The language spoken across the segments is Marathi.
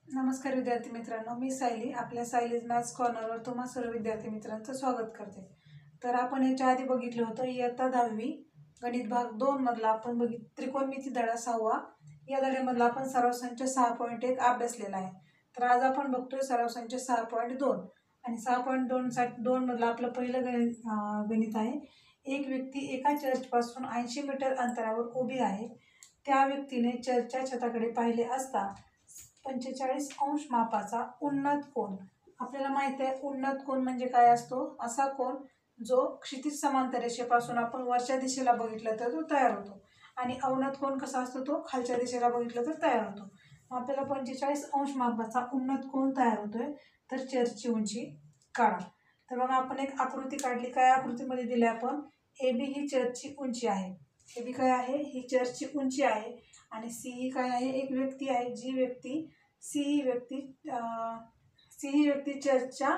नमस्कार विद्यार्थी मित्रांनो, मी सायली. आपल्या सायलीज मॅथ्स कॉर्नरवर तुम्हा सर्व विद्यार्थी मित्रांचं स्वागत करते. तर आपण याच्या आधी बघितलं होतं इयत्ता 10वी गणित भाग 2 मधला आपण त्रिकोणमिती धडा 6वा या धड्यामधला आपण सराव संच 6.1 अभ्यासलेला आहे. तर आज आपण बघतोय सराव संच 6.2 आणि 6.2 मधलं आपलं पहिलं गणित आहे. एक व्यक्ती एका चर्चपासून 80 मीटर अंतरावर उभी आहे. त्या व्यक्तीने चर्चच्या छताकडे पाहिले असता 45 अंश मापाचा उन्नत कोन. आपल्याला माहित आहे उन्नत कोन म्हणजे काय असतो. असा कोन जो क्षितिज समांतर रेषेपासून आपण वरच्या दिशेला बघितलं तर तो तयार होतो आणि अवनत कोन कसा असतो तो खालच्या दिशेला बघितलं तर तयार होतो. आपल्याला 45 अंश मापाचा उन्नत कोन तयार होतोय. तर चर्चची उंची काढा. तर बघा आपण एक आकृती काढली. काय आकृतीमध्ये दिली आपण AB ही चर्चची उंची आहे. AB काय आहे, ही चर्चची उंची आहे आणि C ही काय आहे, एक व्यक्ती आहे. सी ही व्यक्ती चर्चच्या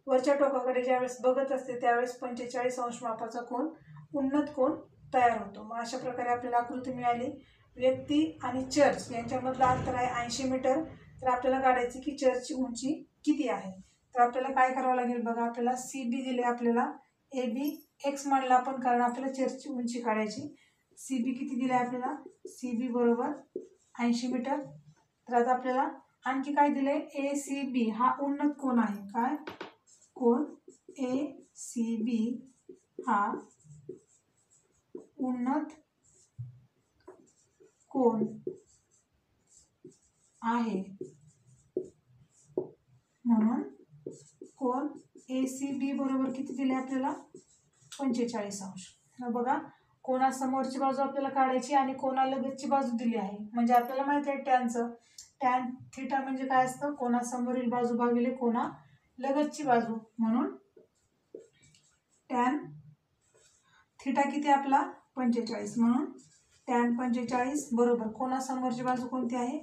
वरच्या टोकाकडे ज्यावेळेस बघत असते त्यावेळेस 45 अंश मापाचा कोन उन्नत कोन तयार होतो. मग अशा प्रकारे आपल्याला आकृती मिळाली. व्यक्ती आणि चर्च यांच्यामधलं अंतर आहे 80 मीटर. तर आपल्याला काढायची की चर्चची उंची किती आहे. तर आपल्याला काय करावं लागेल बघा. आपल्याला CB दिले, आपल्याला AB x म्हणलं आपण कारण आपल्याला चर्चची उंची काढायची. CB किती दिले आपल्याला, CB बरोबर 80 मीटर. तर आता आपल्याला आणखी काय दिले, ACB हा उन्नत कोन आहे. काय कोन ACB हा उन्नत कोन आहे म्हणून कोन ACB बरोबर किती दिले आपल्याला 45 अंश. बघा कोणासमोरची बाजू आपल्याला काढायची आणि कोणालगतची बाजू दिली आहे. म्हणजे आपल्याला माहिती आहे टॅन थिटा म्हणजे काय असतं, कोणासमोरील बाजू भागिले कोणालगतची बाजू. म्हणून टॅन थिटा किती आपला 45 म्हणून टॅन 45 बरोबर कोणासमोरची बाजू कोणती आहे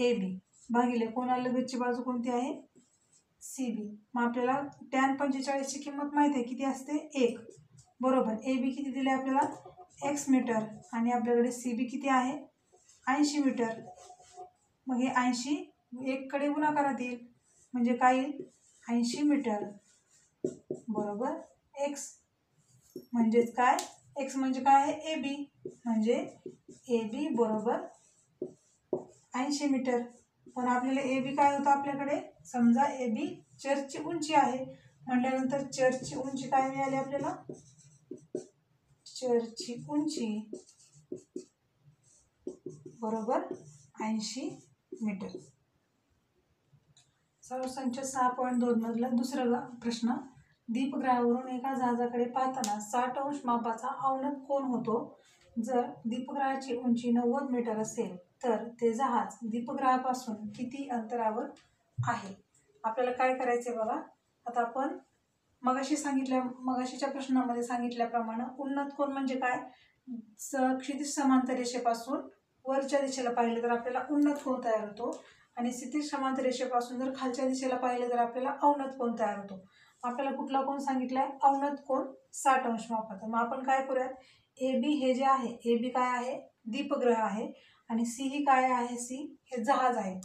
AB भागिले कोणालगतची बाजू कोणती आहे CB. मग आपल्याला टॅन 45 ची किंमत माहिती आहे किती असते 1 बरोबर. AB किती दिले आपल्याला x मीटर आणि आपल्याकडे CB किती आहे 80 मीटर. मग हे 80 1 कडे गुणाकारात येईल म्हणजे काय येईल 80 मीटर बरोबर x. म्हणजेच काय, x म्हणजे काय आहे AB म्हणजे AB बरोबर 80 मीटर. पण आपल्याला AB काय होतं आपल्याकडे, समजा AB चर्चची उंची आहे म्हटल्यानंतर चर्चची उंची काय मिळाली आपल्याला, चर्चची उंची बरोबर 80 मीटर. सराव संच 6.2 मधला दुसरा प्रश्न. दीपगृहावरून एका जहाजाकडे पाहताना 60 अंश मापाचा अवनत कोन होतो. जर दीपगृहाची उंची 90 मीटर असेल तर ते जहाज दीपगृहापासून किती अंतरावर आहे. आपल्याला काय करायचंय बघा. आता आपण मगाशीच्या प्रश्नामध्ये सांगितल्याप्रमाणे उन्नत कोन म्हणजे काय, क्षितिज समांतर रेषेपासून वरच्या दिशेला पाहिलं तर आपल्याला उन्नत कोन तयार होतो आणि क्षितिज समांतर रेषेपासून जर खालच्या दिशेला पाहिलं तर आपल्याला अवनत कोन तयार होतो. आपल्याला कुठला कोन सांगितलाय, अवनत कोन 60 अंश मापाचा. मग आपण काय करूयात, AB हे जे आहे, AB काय आहे दीपगृह आहे आणि C ही काय आहे, C हे जहाज आहे.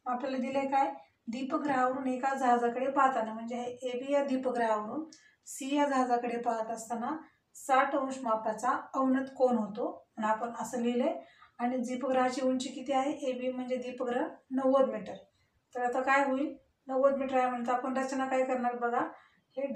आपल्याला दिले काय, दीपगृहावरून एका जहाजाकडे पाहताना म्हणजे हे AB या दीपगृहावरून C या जहाजाकडे पाहत असताना 60 अंश मापाचा अवनत कोन होतो आणि आपण असं लिहिले. आणि दीपगृहाची उंची किती आहे, AB म्हणजे दीपगृह 90 मीटर. तर आता काय होईल, 90 मीटर आहे म्हणतात आपण रचना काय करणार बघा. हे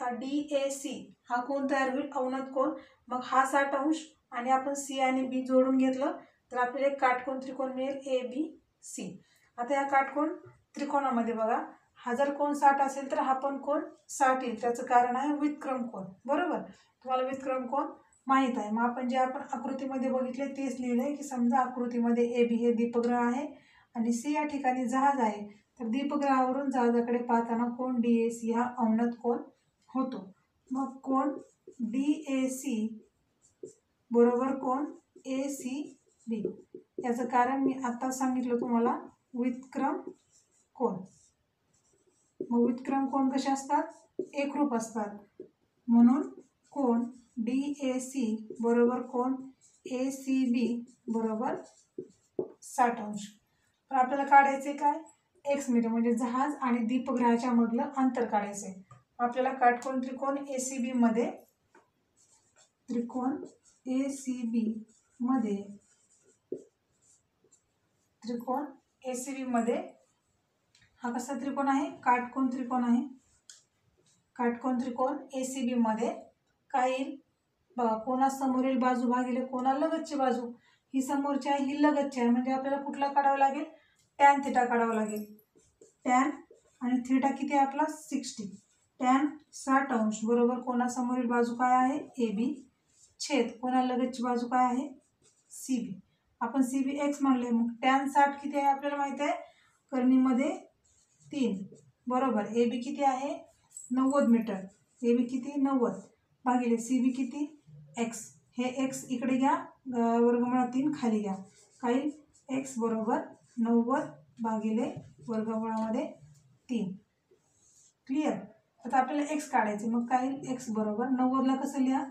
DAC हा कोन तयार होईल अवनत कोन. मग हा 60 अंश आणि आपण C आणि B जोडून घेतलं तर आपल्याला एक काटकोन त्रिकोण मिळेल ABC. आता या काटकोन त्रिकोणामध्ये बघा, हा जर कोन 60 असेल तर हा पण कोन 60 येईल. त्याचं कारण आहे व्युत्क्रम कोन बरोबर. तुम्हाला व्युत्क्रम कोन माहित आहे. मग आपण जे आकृतीमध्ये बघितले तेच लिहिलंय की समजा आकृतीमध्ये AB हे दीपगृह आहे आणि C या ठिकाणी जहाज आहे. तर दीपगृहावरून जहाजाकडे पाहताना कोन DAC हा अवनत कोन होतो. मग कोन DAC बरोबर कोन ACB. याचं कारण मी आता सांगितलं तुम्हाला, व्युत्क्रम कोन. मग व्युत्क्रम कोन कसे असतात, एकरूप असतात. म्हणून कोन DAC बरोबर कोन ACB बरोबर 60 अंश. पण आपल्याला काढायचे काय एक्स मीटर म्हणजे जहाज आणि दीपगृहाच्या मधलं अंतर काढायचंय. आपल्याला काटकोन त्रिकोण ACB मध्ये हा कसा त्रिकोण आहे काटकोन त्रिकोण आहे. काटकोन त्रिकोण ACB मध्ये काय येईल बघा कोणासमोरील बाजू भागिले कोणालगतची बाजू. ही समोरची आहे ही लगतची आहे म्हणजे आपल्याला कुठला काढावा लागेल टॅन थिटा काढावा लागेल. टॅन आणि थिटा किती आहे आपला 60. टॅन 60 अंश बरोबर कोणासमोरील बाजू काय आहे AB छेद कोणालगतची बाजू काय आहे CB. आपण CB x म्हणले मग टॅन 60 किती आहे आपल्याला माहित आहे करणीमध्ये 3 बरोबर. AB किती आहे 90 मीटर. AB किती 90 भागिले CB किती x. हे x इकडे घ्या वर्गमुळात 3 खाली घ्या काही x बरोबर 90 भागिले वर्गमुळामध्ये 3. क्लिअर. आता आपल्याला x काढायचे मग काय x बरोबर 90 ला कसं लिहा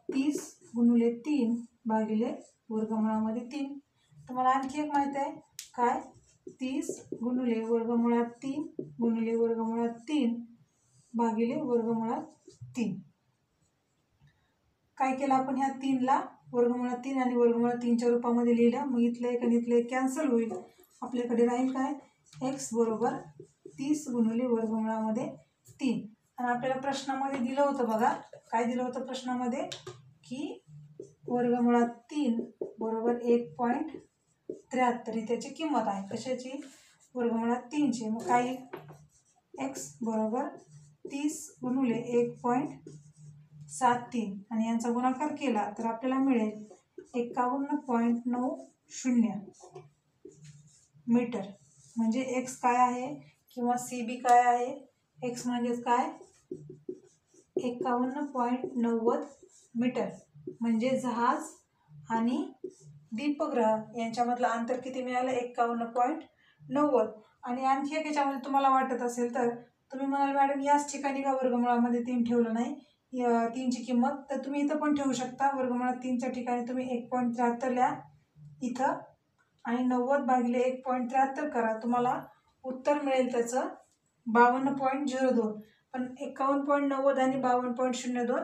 30 गुणिले 3 भागिले वर्गमुळामध्ये 3. तुम्हाला आणखी एक माहिती आहे काय 30 गुणिले वर्गमुळात 3 गुणिले वर्गमुळात 3 भागिले वर्गमुळात 3. काय केलं आपण ह्या 3 ला वर्गमुळात 3 आणि वर्गमुळात 3च्या रूपामध्ये लिहिलं. मग इथलं एक आणि इथलं एक कॅन्सल होईल. आपल्याकडे राहील काय x बरोबर 30 गुणिले वर्गमुळामध्ये 3. आणि आपल्याला प्रश्नामध्ये दिलं होतं बघा काय दिलं होतं प्रश्नामध्ये की वर्गमुळात 3 बरोबर 1.73 ही त्याची किंमत आहे. कशाची वर्गमुळात 3ची. मग काय x बरोबर 30 गुणिले 1.73 आणि यांचा गुणाकार केला तर आपल्याला मिळेल 51.90 मीटर. म्हणजे x काय आहे किंवा CB काय आहे x म्हणजेच काय 51.90 मीटर. म्हणजे जहाज आणि दीपगृह यांच्यामधलं अंतर किती मिळालं 51.90. आणि आणखी एक याच्यामध्ये तुम्हाला वाटत असेल तर तुम्ही म्हणाल मॅडम याच ठिकाणी का वर्गमुळामध्ये 3 ठेवलं नाही 3ची किंमत. तर तुम्ही इथं पण ठेवू शकता वर्गमुळात 3च्या ठिकाणी तुम्ही 1.73 लिहा इथं आणि 90 भागिले 1.73 करा. तुम्हाला उत्तर मिळेल त्याचं 52.02. पण 51.90 आणि 52.02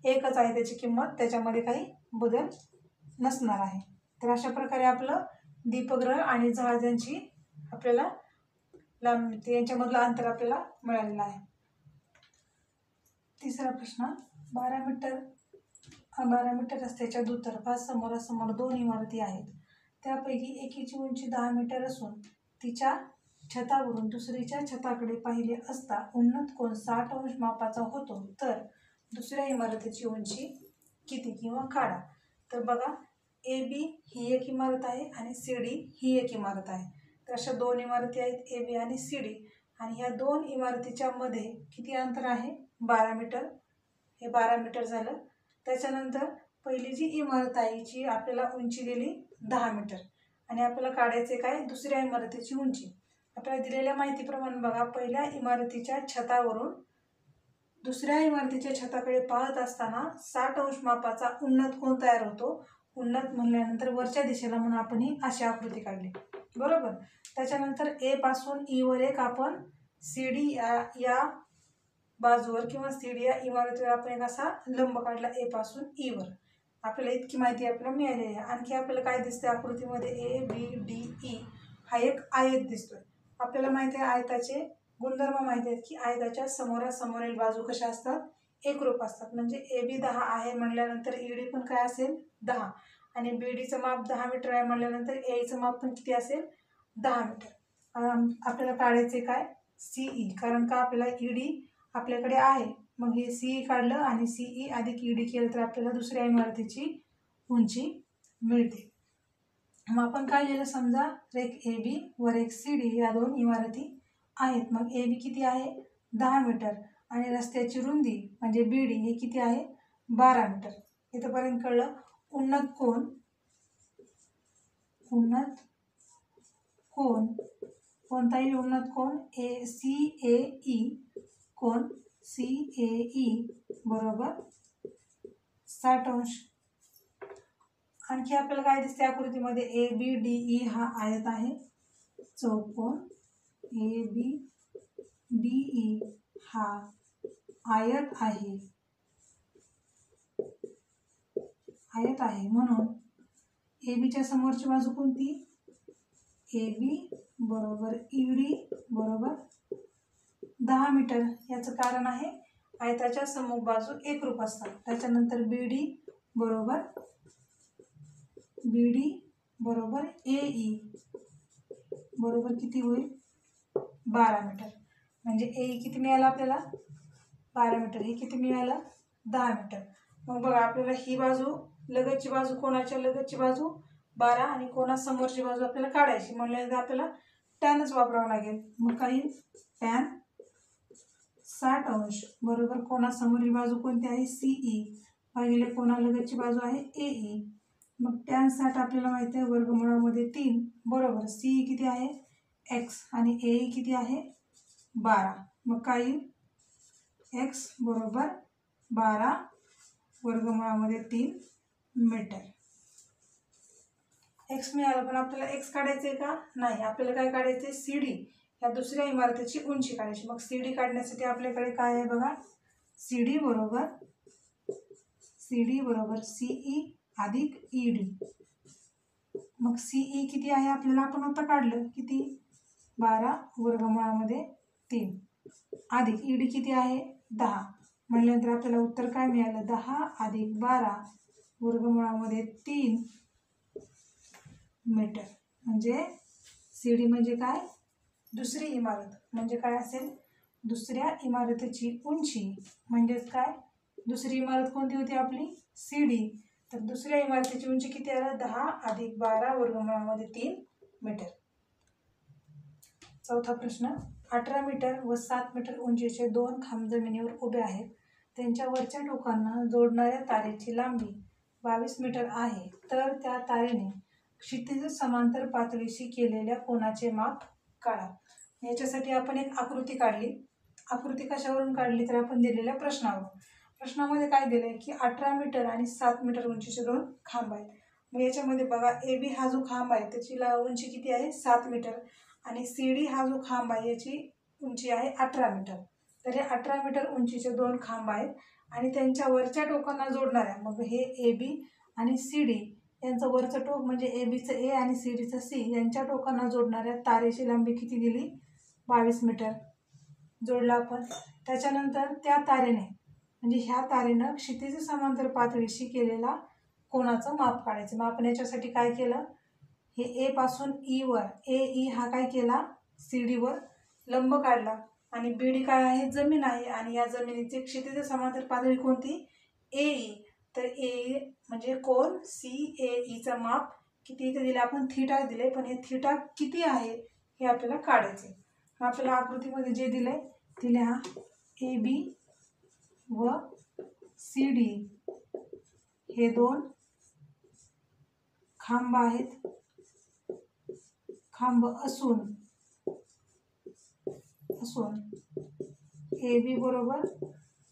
एकच आहे त्याची किंमत. त्याच्यामध्ये काही बदल नसणार आहे. तर अशा प्रकारे आपलं दीपगृह आणि जहाजांची आपल्याला यांच्यामधलं अंतर आपल्याला मिळालेलं आहे. तिसरा प्रश्न 12 मीटर रस्त्याच्या दुतर्फा समोरासमोर 2 इमारती आहेत. त्यापैकी एकीची उंची 10 मीटर असून तिच्या छतावरून दुसरीच्या छताकडे पाहिले असता उन्नत कोन 60 अंश मापाचा होतो तर दुसऱ्या इमारतीची उंची किती किंवा काढा. तर बघा AB ही एक इमारत आहे आणि CD ही एक इमारत आहे. तर अशा 2 इमारती आहेत AB आणि CD आणि ह्या 2 इमारतीच्या मध्ये किती अंतर आहे 12 मीटर. हे 12 मीटर झालं. त्याच्यानंतर पहिली जी इमारत आहे हिची आपल्याला उंची दिली 10 मीटर आणि आपल्याला काढायचे काय दुसऱ्या इमारतीची उंची. आपल्याला दिलेल्या माहितीप्रमाणे बघा पहिल्या इमारतीच्या छतावरून दुसऱ्या इमारतीच्या छताकडे पाहत असताना 60 अंश मापाचा उन्नत कोन तयार होतो. उन्नत म्हणल्यानंतर वरच्या दिशेला म्हणून आपण ही अशी आकृती काढली बरोबर. त्याच्यानंतर A पासून E वर एक आपण CD या बाजूवर किंवा CD या इमारतीवर आपण एक असा लंब काढला A पासून E वर. आपल्याला इतकी माहिती आपल्याला मिळाली आहे. आणखी आपल्याला काय दिसते आकृतीमध्ये ABDE हा एक आयत दिसतोय. आपल्याला माहिती आहे आयताचे गुणधर्म माहिती आहेत की आयताच्या समोरासमोरील बाजू कशा असतात एकरूप असतात. म्हणजे AB 10 आहे म्हणल्यानंतर ED पण काय असेल 10 आणि BDचं माप 10 मीटर आहे म्हणल्यानंतर AEचं माप पण किती असेल 10 मीटर. आपल्याला काढायचे काय CE कारण का आपल्याला ED आपल्याकडे आहे. मग हे CE काढलं आणि CE अधिक ED केलं तर आपल्याला दुसऱ्या इमारतीची उंची मिळते. मग आपण काय लिहिलं समजा एक AB वर एक CD या 2 इमारती आहेत. मग AB किती आहे 10 मीटर आणि रस्त्याची रुंदी म्हणजे BD हे किती आहे 12 मीटर. इथंपर्यंत कळलं. उन्नत कोन कोणताही उन्नत कोन CAE कोन CAE बरोबर 60 अंश आणखी आपल्याला काय दिसते आकृतीमध्ये ए बी डी ई हा आयत आहे, चौकोन ए बी डी ई हा आयत आहे, म्हणून ए बीच्या समोरची बाजू कोणती, ए बी बरोबर ईडी बरोबर 10 मीटर. याचं कारण आहे आयताच्या समोर बाजू एकरूप असतात. त्याच्यानंतर बीडी बरोबर एई बरोबर किती होईल, 12 मीटर. म्हणजे एई किती मिळालं आपल्याला, 12 मीटर. हे किती मिळालं, 10 मीटर. मग बघा आपल्याला ही बाजू लगतची बाजू, कोणाच्या लगतची बाजू 12 आणि कोणासमोरची बाजू आपल्याला काढायची म्हणल्यानंतर आपल्याला टॅनच वापरावं लागेल. मग काही टॅन 60 अंश बरोबर कोणासमोरील बाजू कोणती आहे, सीई भागिले कोणालगतची बाजू आहे एई. मग टॅन 60 आपल्याला माहिती आहे वर्गमुळामध्ये 3 बरोबर सीई किती आहे एक्स आणि एई किती आहे 12. मग काही एक्स बरोबर 12 वर्गमुळामध्ये 3 मीटर. एक्स मिळाला, पण आपल्याला एक्स काढायचे का, नाही. आपल्याला काय काढायचे, सी डी या दुसऱ्या इमारतीची उंची काढायची. मग सी डी काढण्यासाठी आपल्याकडे काय आहे बघा, सी डी बरोबर सीई अधिक ईडी. मग सीई किती आहे आपल्याला, आपण आता काढलं किती, 12 वर्गमुळामध्ये 3 अधिक ईडी किती आहे 10. म्हटल्यानंतर आपल्याला उत्तर काय मिळालं, 10 अधिक 12 वर्गमुळामध्ये 3 मीटर. म्हणजे सी डी म्हणजे काय, दुसरी इमारत. म्हणजे काय असेल, दुसऱ्या इमारतीची उंची. म्हणजेच काय, दुसरी इमारत कोणती होती आपली, सी डी. तर दुसऱ्या इमारतीची उंची किती आलं, 10 अधिक 12 वर्गमुळामध्ये 3 मीटर. चौथा प्रश्न, 18 मीटर व 7 मीटर उंचीचे 2 खांब जमिनीवर उभे आहेत. त्यांच्या वरच्या टोकांना जोडणाऱ्या तारेची लांबी 22 मीटर आहे. तर त्या तारेने क्षितिज समांतर पातळीशी केलेल्या कोनाचे माप काढा. याच्यासाठी आपण एक आकृती काढली. आकृती कशावरून काढली, तर आपण दिलेल्या प्रश्नावरून. प्रश्नामध्ये काय दिलंय की 18 मीटर आणि 7 मीटर उंचीचे 2 खांब आहेत. मग याच्यामध्ये बघा ए बी हा जो खांब आहे त्याची उंची किती आहे 7 मीटर आणि सी डी हा जो खांब आहे याची उंची आहे 18 मीटर. तर हे 18 मीटर उंचीचे 2 खांब आहेत आणि त्यांच्या वरच्या टोकांना जोडणाऱ्या, मग हे ए बी आणि सी डी यांचं वरचं टोक म्हणजे ए बीचं ए आणि सी डीचं सी यांच्या टोकांना जोडणाऱ्या तारेची लांबी किती दिली, 22 मीटर जोडला आपण. त्याच्यानंतर त्या तारेने म्हणजे ह्या तारेनं क्षितिज समांतर पातळीशी केलेला कोनाचं माप काढायचं. मग आपण याच्यासाठी काय केलं, हे ए पासून ई वर ए ई हा काय केला, सी डीवर लंब काढला आणि बी डी काय आहे, जमीन आहे आणि या जमिनीची क्षितिज समांतर पातळी कोणती, ए ई. तर ए म्हणजे कोन सी ए ईचं माप किती इथे दिले आपण, थीटा दिले, पण हे थीटा किती आहे हे आपल्याला काढायचे. आपल्याला आकृतीमध्ये जे दिले तिले हा ए बी व सी डी हे 2 खांब आहेत. खांब असून ए बी बरोबर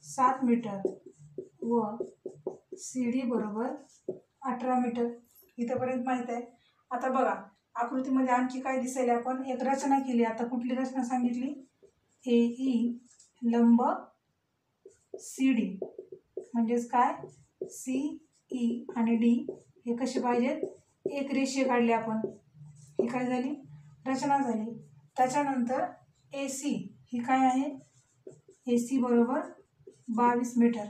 7 मीटर व सी डी बरोबर 18 मीटर. इथंपर्यंत माहीत आहे. आता बघा आकृतीमध्ये आणखी काय दिसेल, आपण एक रचना केली. आता कुठली रचना सांगितली, ए ई लंब सी डी. म्हणजेच काय, सी ई आणि डी हे कसे पाहिजेत, एक रेषीय काढली आपण. ही काय झाली, रचना झाली. त्याच्यानंतर ए सी ही काय आहे, ए सी बरोबर 22 मीटर.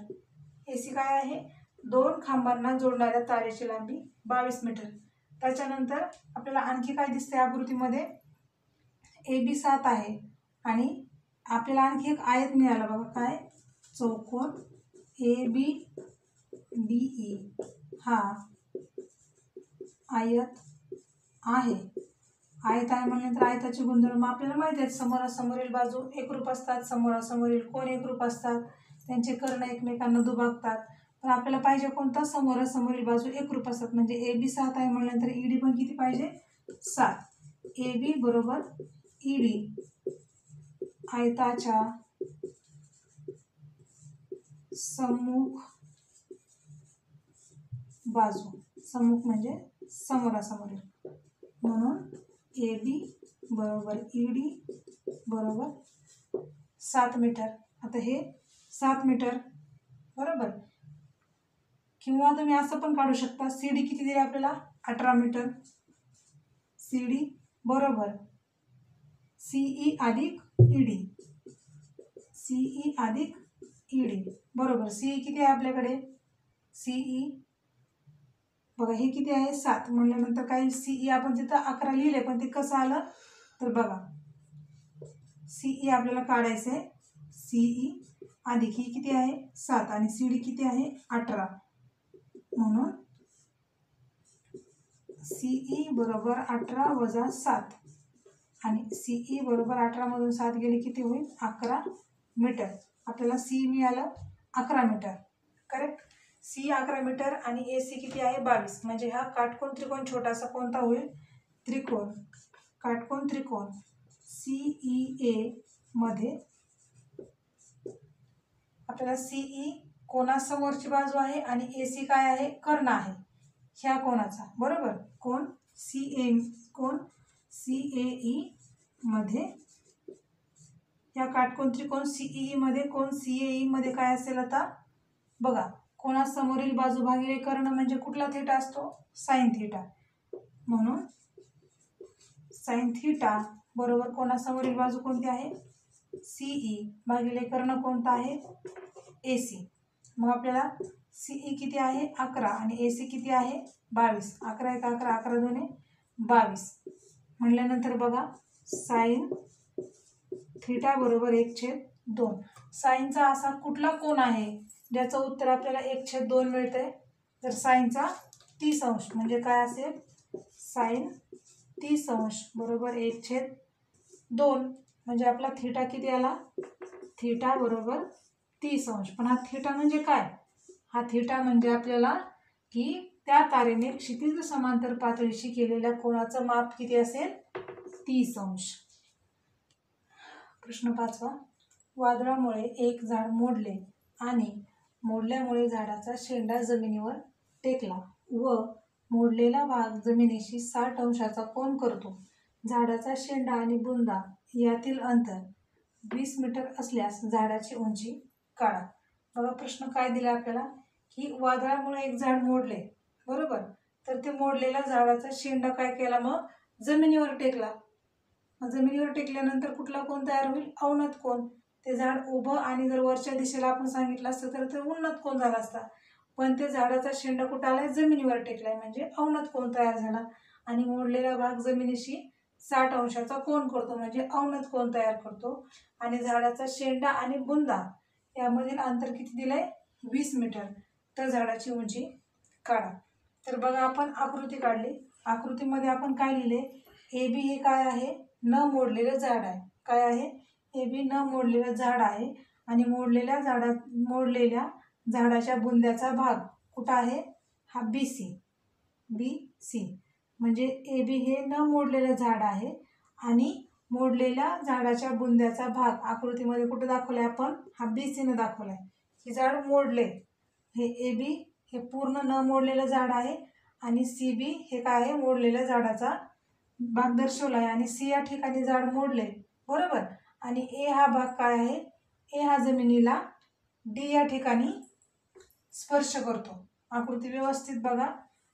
ए सी काय आहे, 2 खांबांना जोडणाऱ्या तारेची लांबी 22 मीटर. त्याच्यानंतर आपल्याला आणखी काय दिसते आकृतीमध्ये, ए बी 7 आहे आणि आपल्याला आणखी एक आयत मिळाला बघा, काय, चौकोन ए बी डी ई हा आयत आहे. आयत आहे म्हणल्यानंतर आयताचे गुणधर्म आपल्याला माहिती आहेत. समोरासमोरील बाजू एकरूप असतात, समोरासमोरील कोन एकरूप असतात, त्यांचे कर्ण एकमेकांना दुभागतात. पण आपल्याला पाहिजे कोणता, समोरासमोरील बाजू एकरूप असतात. म्हणजे ए बी 7 आहे म्हणल्यानंतर ईडी पण किती पाहिजे, 7. ए बी बरोबर ईडी आयताच्या सम्मुख बाजू सम्मुख म्हणजे समोरासमोर, म्हणून AB बरोबर ED बरोबर 7 मीटर. आता हे 7 मीटर बरोबर. किंवा तुम्ही असं पण काढू शकता, CD किती दिले आपल्याला 18 मीटर. CD बरोबर CE अधिक ED, CE अधिक ED बरोबर. CE किती आहे आपल्याकडे, CE बघा हे किती आहे 7 म्हणल्यानंतर काही CE आपण तिथं 11 लिहिले, पण ते कसं आलं तर बघा CE आपल्याला काढायचं आहे. CE अधिक ही किती आहे 7 आणि CD किती आहे 18, म्हणून CE बरोबर 18 वजा 7 आणि CE बरोबर 18 मधून 7 गेले किती होईल 11 मीटर. आपल्याला CE मिळालं 11 मीटर. करेक्ट. CE 11 मीटर आणि AC किती आहे 22. म्हणजे हा काटकोन त्रिकोण छोटासा कोणता होईल, त्रिकोण, काटकोन त्रिकोण CEA मध्ये आपल्याला CE कोणासमोरची बाजू आहे आणि AC काय आहे, कर्ण आहे ह्या कोणाचा बरोबर. कोण CAE मध्ये, या काटकोन त्रिकोण CEE मध्ये कोण CAE मध्ये काय असेल आता बघा, कोणासमोरील बाजू भागिले कर्ण म्हणजे कुठला थिटा असतो, साइन थिटा. म्हणून साइन थिटा बरोबर कोणासमोरील बाजू कोणती आहे CE भागिले कर्ण कोणता आहे AC. मग आपल्याला CE किती आहे 11 आणि AC किती आहे 22. 11 1 11, 11 2 22 म्हटल्यानंतर बघा साइन थिटा बरोबर 1/2. साइनचा असा कुठला कोन आहे ज्याचं उत्तर आपल्याला 1/2 मिळतंय, तर साइनचा 30 अंश म्हणजे काय असेल, साइन 30 अंश बरोबर 1/2 म्हणजे आपला थिटा किती आला, थिटा बरोबर 30 अंश. पण हा थिटा म्हणजे काय, हा थिटा म्हणजे आपल्याला की त्या तारेने क्षितिज समांतर पातळीशी केलेल्या कोनाचं माप किती असेल 30 अंश. प्रश्न 5वा. वादळामुळे एक झाड मोडले आणि मोडल्यामुळे झाडाचा शेंडा जमिनीवर टेकला व मोडलेला भाग जमिनीशी 60 अंशाचा कोन करतो. झाडाचा शेंडा आणि बुंदा यातील अंतर 20 मीटर असल्यास झाडाची उंची काढा. बघा प्रश्न काय दिला आपल्याला की वादळामुळे एक झाड मोडले बरोबर, तर ते मोडलेल्या झाडाचा शेंडा काय केला, मग जमिनीवर टेकला. जमिनीवर टेकल्यानंतर कुठला कोन तयार होईल, अवनत कोन. ते झाड उभं आणि जर वरच्या दिशेला आपण सांगितलं असतं तर ते उन्नत कोन झाला असता, पण ते झाडाचा शेंडा कुठं आलाय, जमिनीवर टेकलाय म्हणजे अवनत कोन तयार झाला. आणि मोडलेला भाग जमिनीशी 60 अंशाचा कोन करतो म्हणजे अवनत कोन तयार करतो. आणि झाडाचा शेंडा आणि बुंदा यामधील अंतर किती दिलंय 20 मीटर, तर झाडाची उंची काढा. तर बघा आपण आकृती काढली. आकृतीमध्ये आपण काय लिहिले, AB हे काय आहे, न मोडलेलं झाड आहे. काय आहे, AB न मोडलेलं झाड आहे आणि मोडलेल्या झाडाच्या बुंद्याचा भाग कुठं आहे, हा BC म्हणजे AB हे न मोडलेलं झाड आहे आणि मोडलेल्या झाडाच्या बुंद्याचा भाग आकृतीमध्ये कुठे दाखवलाय आपण, हा BC ने दाखवलाय. हे झाड मोडले, हे AB हे पूर्ण न मोडलेलं झाड आहे आणि CB हे काय आहे, मोडलेल्या झाडाचा भाग दर्शवलाय आणि C या ठिकाणी झाड मोडले बरोबर. आणि A हा भाग काय आहे, A हा जमिनीला D या ठिकाणी स्पर्श करतो. आकृती व्यवस्थित बघा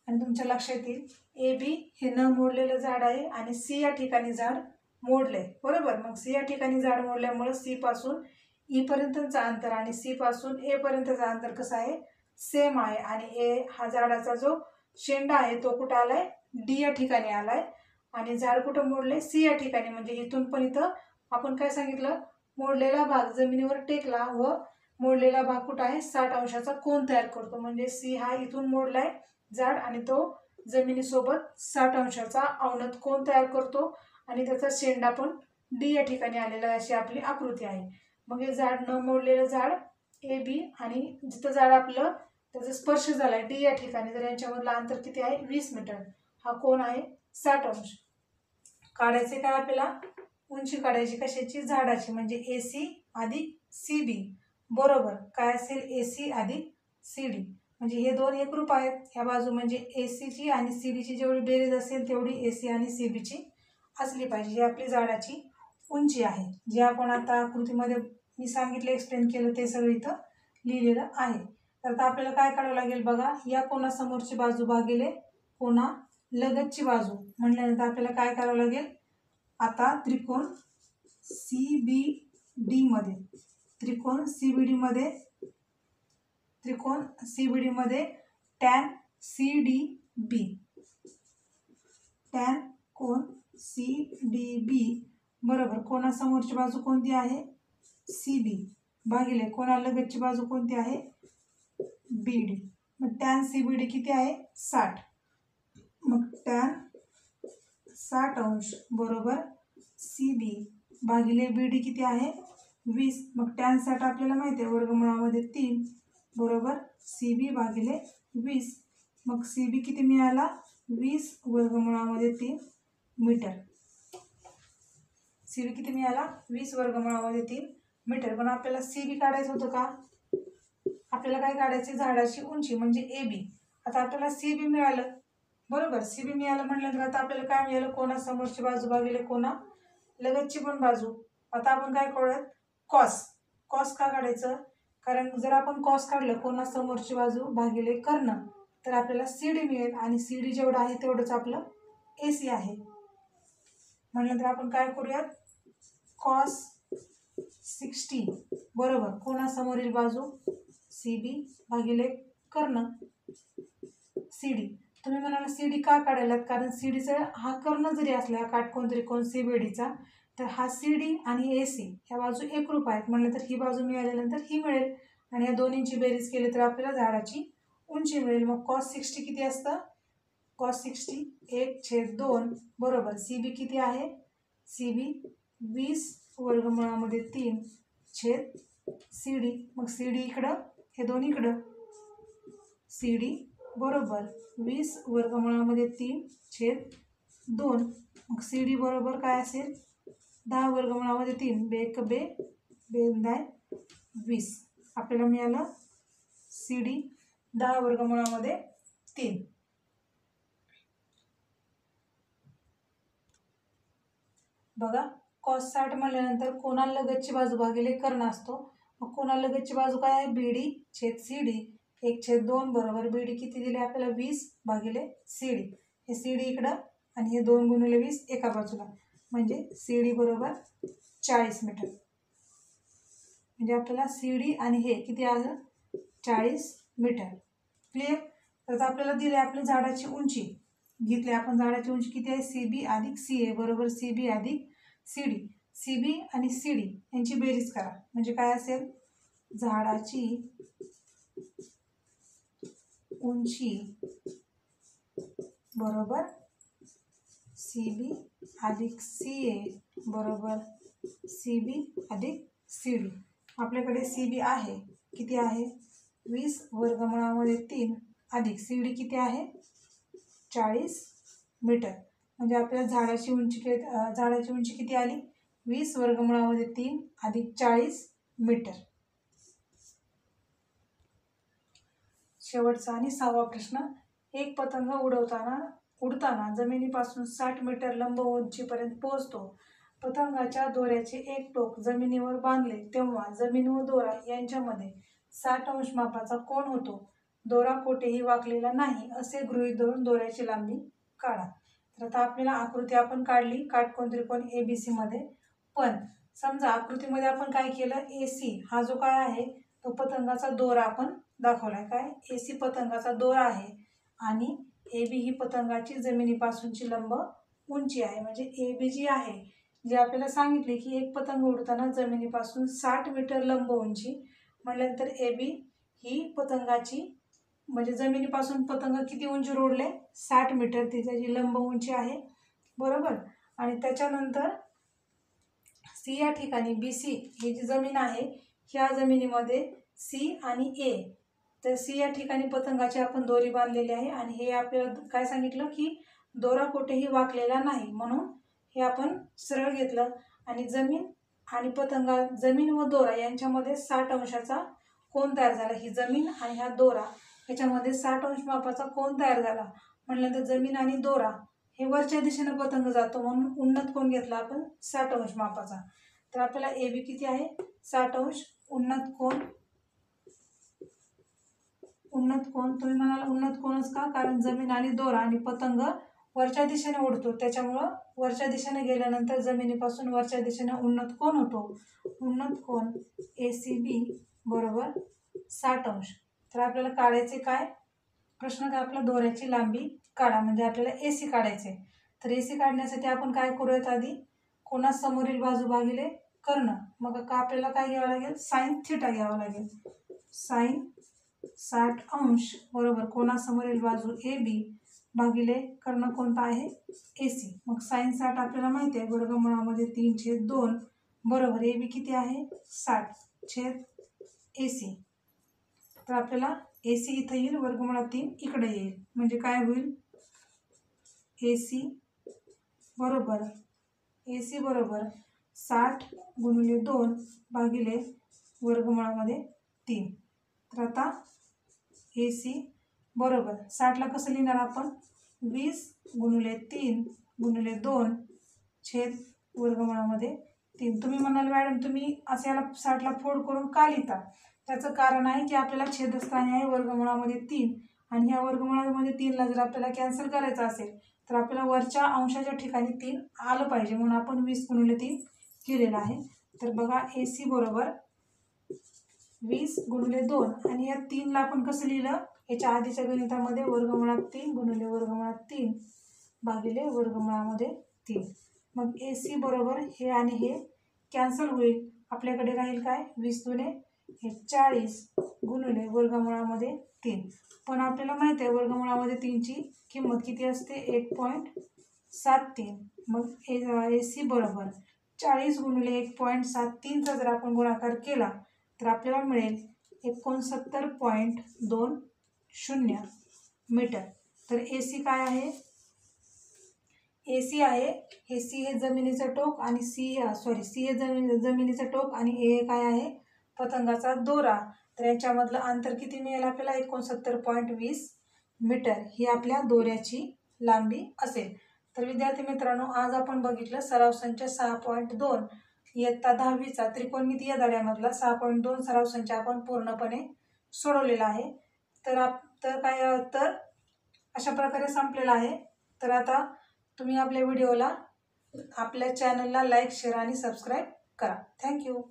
आणि तुमच्या लक्षात येईल. AB हे न मोडलेलं झाड आहे आणि C या ठिकाणी झाड मोडले बरोबर. मग C या ठिकाणी झाड मोडल्यामुळे C पासून E पर्यंतचा अंतर आणि C पासून A पर्यंतचा अंतर कसं आहे, सेम आहे. आणि A हा झाडाचा जो शेंडा आहे तो कुठं आलाय, D या ठिकाणी आलाय. आणि झाड कुठं मोडले, C या ठिकाणी. म्हणजे इथून पण इथं आपण काय सांगितलं, मोडलेला भाग जमिनीवर टेकला व मोडलेला भाग कुठं आहे 60 अंशाचा कोन तयार करतो. म्हणजे C हा इथून मोडलाय झाड आणि तो जमिनीसोबत 60 अंशाचा अवनत कोन तयार करतो आणि त्याचा शेंडा पण D या ठिकाणी आलेला आहे, अशी आपली आकृती आहे. मग हे झाड न मोडलेलं झाड AB आणि जिथं झाड आपलं त्याचा स्पर्श झालाय D या ठिकाणी, तर यांच्यामधलं अंतर किती आहे 20 मीटर. हा कोन आहे 60 अंश. काढायचे काय आपल्याला, उंची काढायची कशाची, झाडाची. म्हणजे AC अधिक CB बरोबर काय असेल, AC अधिक CD म्हणजे हे दोन एकरूप आहेत. ह्या बाजू म्हणजे AC ची आणि CD ची जेवढी बेरीज असेल तेवढी AC आणि CB ची असली पाहिजे. ही आपली झाडाची उंची आहे, जे आपण आता आकृतीमध्ये मी सांगितलं, एक्सप्लेन केलं ते सगळं इथं लिहिलेलं आहे. तर आता आपल्याला काय काढावं लागेल बघा, या कोणासमोरची बाजू भागिले कोणा लगतची बाजू म्हटल्यानंतर आपल्याला काय करावं लागेल, आता त्रिकोण CBD मध्ये टॅन कोण CDB बरोबर कोणासमोरची बाजू कोणती आहे CB भागिले कोणालगतची बाजू कोणती आहे BD. मग टॅन CBD किती आहे 60. मग टॅन 60° बरोबर CB भागिले BD किती आहे 20. मग टॅन 60 आपल्याला माहिती आहे वर्गमुळामध्ये 3 बरोबर CB भागिले 20. मग CB किती मिळाला 20 वर्गमुळामध्ये 3 मीटर. CB किती मिळाला 20 वर्गमुळामध्ये 3 मीटर. पण आपल्याला CB काढायचं होतं का, आपल्याला काय काढायचे झाडाची उंची म्हणजे AB. आता आपल्याला CB मिळालं बरोबर. CB मिळालं म्हटल्यानंतर आता आपल्याला काय मिळालं, कोणासमोरची बाजू भागिले कोणा लगतची पण बाजू. आता आपण काय करूयात कॉस का काढायचं, कारण जर आपण कॉस काढलं कोणासमोरची बाजू भागिले कर्ण तर आपल्याला CD मिळेल आणि CD जेवढं आहे तेवढंच आपलं AC आहे. म्हटल्यानंतर आपण काय करूयात कॉस 60 बरोबर कोणासमोरील बाजू CB भागिले कर्ण CD. तुम्ही म्हणाला CD का काढायलात, कारण CDचा हा कर्ण जरी असला काटकोन त्रिकोण CBDचा तर हा CD आणि AC ह्या बाजू एकरूप आहेत. म्हटलं तर ही बाजू मिळाल्यानंतर ही मिळेल आणि या दोन्हींची बेरीज केली तर आपल्याला झाडाची उंची मिळेल. मग कॉस 60 किती असतं, कॉस 60 1/2 बरोबर CB किती आहे CB 20 वर्गमुळामध्ये 3 छेद CD. मग CD इकडं हे दोन इकडं CD बरोबर 20 वर्गमुळामध्ये 3 छेद 2. मग CD बरोबर काय असेल 10 वर्गमुळामध्ये 3 बेक बे बेंदाय 20. आपल्याला मिळालं CD 10 वर्गमुळामध्ये 3. बघा कॉस 60 म्हणल्यानंतर कोणालगतची बाजू भागिले कर्ण असतो. मग कोणालगतची बाजू काय आहे BD छेद CD 1/2 बरोबर BD किती दिले आपल्याला 20 भागिले CD. हे CD इकडं आणि हे 2 गुणिले 20 एका बाजूला म्हणजे CD बरोबर 40 मीटर. म्हणजे आपल्याला CD आणि हे किती आलं 40 मीटर. क्लिअर. तर आपल्याला दिले आपल्या झाडाची उंची घेतली आपण, झाडाची उंची किती आहे CB अधिक CA बरोबर CB अधिक CD. CB आणि CD यांची बेरीज करा म्हणजे काय असेल, झाडाची उंची बरोबर CB अधिक CA बरोबर CB अधिक CD. आपल्याकडे CB आहे किती आहे 20 वर्गमुळामध्ये 3 अधिक CD किती आहे 40 मीटर. म्हणजे आपल्याला झाडाची उंची किती आली 20 वर्गमुळामध्ये 3 अधिक 40 मीटर. शेवटचा आणि 6वा प्रश्न. एक पतंग उडताना जमिनीपासून 60 मीटर लंब उंचीपर्यंत पोहोचतो. पतंगाच्या दोऱ्याचे एक टोक जमिनीवर बांधले तेव्हा जमीन व दोरा यांच्यामध्ये 60° मापाचा कोन होतो. दोरा कोठेही वाकलेला नाही असे गृहीत धरून दोऱ्याची लांबी काढा. तर आता आपल्याला आकृती आपण काढली काटकोन त्रिकोण ABC मध्ये. पण समजा आकृतीमध्ये आपण काय केलं, AC हा जो काय आहे तो पतंगाचा दोरा आपण दाखवलाय. काय AC पतंगाचा दोरा आहे आणि AB ही पतंगाची जमिनीपासूनची लंब उंची आहे. म्हणजे AB जी आहे जे आपल्याला सांगितले की एक पतंग उडताना जमिनीपासून 60 मीटर लंब उंची म्हटल्यानंतर AB ही पतंगाची म्हणजे जमिनीपासून पतंग किती उंचीवर उडले 60 मीटर ती त्याची लंब उंची आहे बरोबर. आणि त्याच्यानंतर C या ठिकाणी BC ही जी जमीन आहे ह्या जमिनीमध्ये C आणि A, तर C या ठिकाणी पतंगाची आपण दोरी बांधलेली आहे आणि हे आपल्याला काय सांगितलं की दोरा कुठेही वाकलेला नाही म्हणून हे आपण सरळ घेतलं. आणि जमीन व दोरा यांच्यामध्ये 60 अंशाचा कोन तयार झाला. ही जमीन आणि हा दोरा याच्यामध्ये 60 अंश मापाचा कोन तयार झाला म्हटल्यानंतर जमीन आणि दोरा हे वरच्या दिशेने पतंग जातो म्हणून उन्नत कोन घेतला आपण 60 अंश मापाचा. तर आपल्याला ए बी किती आहे 60 अंश. उन्नत कोन तुम्ही म्हणाल उन्नत कोनच का, कारण जमीन आणि दोरा आणि पतंग वरच्या दिशेने उडतो त्याच्यामुळं वरच्या दिशेने गेल्यानंतर जमिनीपासून वरच्या दिशेने उन्नत कोन होतो. उन्नत कोन ACB बरोबर 60 अंश. तर आपल्याला काढायचे काय, प्रश्न काय आपला दोऱ्याची लांबी काढा म्हणजे आपल्याला AC काढायचे. तर AC काढण्यासाठी आपण काय करूयात, आधी कोनासमोरील बाजू भागिले कर्ण. मग का आपल्याला काय घ्यावं लागेल साइन थिटा घ्यावं लागेल. साइन 60 अंश बरोबर कोनासमोरील बाजू AB भागिले कर्ण कोणता आहे AC. मग साइन 60 आपल्याला माहिती आहे वर्गमुळामध्ये 3/2 बरोबर AB किती आहे 60/AC. तर आपल्याला AC इथं येईल वर्गमुळात 3 इकडे येईल म्हणजे काय होईल AC बरोबर 60 गुणिले 2 भागिले वर्गमुळामध्ये 3. तर आता AC बरोबर 60ला कसं लिहिणार आपण 20 गुणिले 3 गुणिले 2 छेद वर्गमुळामध्ये 3. तुम्ही म्हणाल मॅडम तुम्ही असं याला 60ला फोड करून का लिहिता, त्याचं कारण आहे की आपल्याला छेदस्थानी आहे वर्गमुळामध्ये 3 आणि ह्या वर्गमुळामध्ये 3ला जर आपल्याला कॅन्सल करायचं असेल तर आपल्याला वरच्या अंशाच्या ठिकाणी 3 आलं पाहिजे म्हणून आपण 20 गुणिले 3 केलेलं आहे. तर बघा AC बरोबर 20 गुणिले 2 आणि या 3ला आपण कसं लिहिलं याच्या आधीच्या गणितामध्ये वर्गमुळात 3 गुणिले वर्गमुळात 3 भागिले वर्गमुळामध्ये 3. मग AC बरोबर हे आणि हे कॅन्सल होईल, आपल्याकडे राहील काय 20 दुणे हे 40 गुणिले वर्गमुळामध्ये 3. पण आपल्याला माहिती आहे वर्गमुळामध्ये 3ची किंमत किती असते 1.73. मग AC बरोबर 40 गुणिले 1.73चा जर आपण गुणाकार केला तर आपल्याला मिळेल 69.20 मीटर. तर AC काय आहे AC आहे हे C हे जमिनीचं टोक आणि C हे जमिनीचं टोक आणि A काय आहे पतंगाचा दोरा. तर याच्यामधलं अंतर किती मिळेल आपल्याला 69.20 मीटर ही आपल्या दोऱ्याची लांबी असेल. तर विद्यार्थी मित्रांनो आज आपण बघितलं सराव संच 6.2 इयत्ता 10वीचा त्रिकोणमितीय धड्यामधला 6.2 सराव संच आपण पूर्णपणे सोडवलेला आहे. तर अशा प्रकारे संपलेला आहे. तर आता तुम्ही आपल्या व्हिडिओला आपल्या चॅनलला लाईक शेअर आणि सबस्क्राईब करा. थँक्यू.